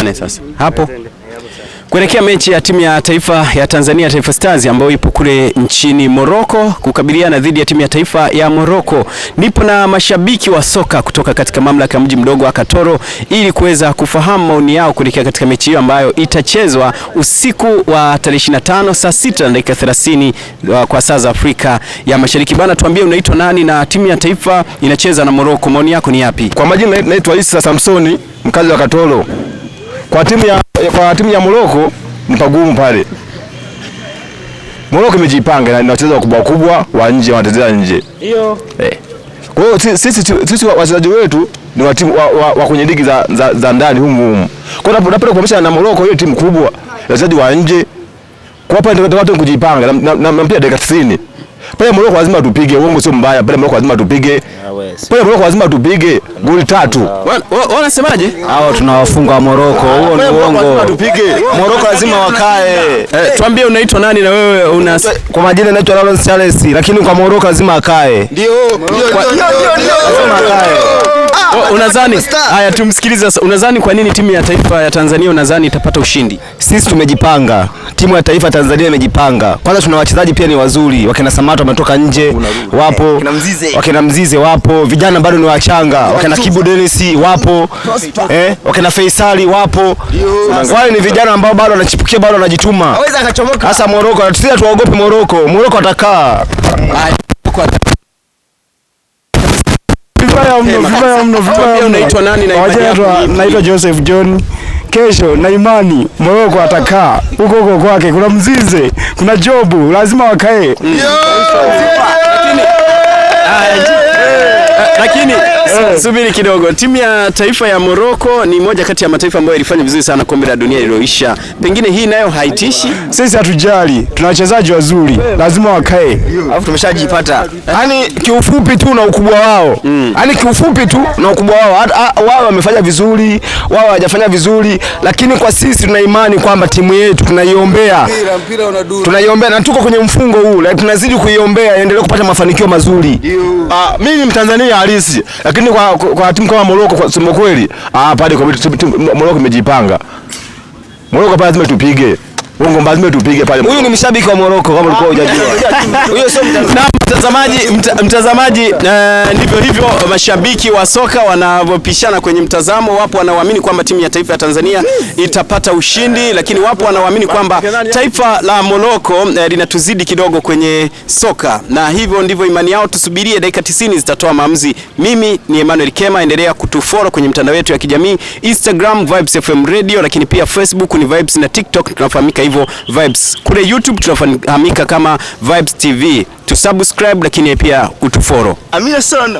tuungane sasa hapo kuelekea mechi ya timu ya taifa ya Tanzania Taifa Stars ambayo ipo kule nchini Morocco kukabiliana dhidi ya timu ya taifa ya Morocco. Nipo na mashabiki wa soka kutoka katika mamlaka ya mji mdogo wa Katoro ili kuweza kufahamu maoni yao kuelekea katika mechi hiyo ambayo itachezwa usiku wa tarehe 25 saa 6:30 kwa saa za Afrika ya Mashariki. Bana, tuambie unaitwa nani na timu ya taifa inacheza na Morocco, maoni yako ni yapi? Kwa majina naitwa Isa Samsoni, mkazi wa Katoro. Kwa timu ya Morocco ni pagumu pale. Morocco imejipanga na inacheza wakubwa wa nje, wanacheza nje. Hiyo. Kwa hiyo sisi wachezaji wetu ni wa timu wa kwenye ligi za ndani humu. Kwa hiyo tunapenda kuonyesha na Morocco hiyo timu kubwa, wachezaji wa nje. Kwa hapa ndio watu kujipanga na mpira dakika 90. Pale Morocco lazima tupige, uongo sio mbaya. Pale Morocco lazima tupige. Pale Morocco lazima tupige goli 3. Wanasemaje? Hao tunawafunga wa Morocco. Huo ni uongo. Morocco lazima wakae. Tuambie unaitwa nani na wewe kwa majina naitwa Lawrence Charles, lakini kwa Morocco lazima akae. Ndio. Lazima akae. Unadhani? Haya, tumsikilize sasa. Unadhani kwa nini timu ya taifa ya Tanzania unadhani itapata ushindi? Sisi tumejipanga. Timu ya taifa Tanzania imejipanga. Kwanza tuna wachezaji pia ni wazuri. Wakina Samatta wametoka nje, wapo. Wakina Mzize wapo. Vijana bado ni wachanga. Wakina Kibu Dennis wapo. Wakina Faisali wapo. Wale ni vijana ambao bado wanachipukia, bado wanajituma. Hawezi akachomoka. Sasa Morocco, sisi tuwaogope Morocco. Morocco atakaa. Unaitwa nani na imani yako? Naitwa Joseph John. Kesho na imani Morocco atakaa huko kwake. Kuna Mzize, kuna Jobu, lazima wakae. Lakini subiri kidogo, timu ya taifa ya Morocco ni moja kati ya mataifa ambayo ilifanya vizuri sana kombe la dunia lililoisha. Pengine hii nayo haitishi? Sisi hatujali, tuna wachezaji wazuri, lazima wakae. Alafu tumeshajipata. Yaani kiufupi tu na ukubwa wao. Yaani kiufupi tu na ukubwa wao. Wao wamefanya vizuri, wao hawajafanya vizuri, lakini kwa sisi tuna imani kwamba timu yetu tunaiombea. Mpira unaduru. Tunaiombea na tuko kwenye mfungo huu, lakini tunazidi kuiombea iendelee kupata mafanikio mazuri. Mimi ni Mtanzania halisi, lakini kwa timu kama Morocco kwa sema kweli, pale kwa Morocco imejipanga. Morocco pale lazima tupige. Uongo lazima tupige pale. Huyu ni mshabiki wa Morocco kama ulikuwa hujajua. Huyo sio mtazamaji, ndivyo hivyo mashabiki wa soka wanavyopishana kwenye mtazamo. Wapo wanaoamini kwamba timu ya taifa ya Tanzania itapata ushindi, lakini wapo wanaoamini kwamba taifa la Morocco linatuzidi kidogo kwenye soka, na hivyo ndivyo imani yao. Tusubirie dakika 90 zitatoa maamuzi. Mimi ni Emmanuel Kema, endelea kutufollow kwenye mitandao yetu ya kijamii, Instagram Vibes FM Radio, lakini pia Facebook ni Vibes, na TikTok tunafahamika hivyo Vibes. Kule YouTube tunafahamika kama Vibes TV. Tusubscribe lakini pia utufollow. Amina sana.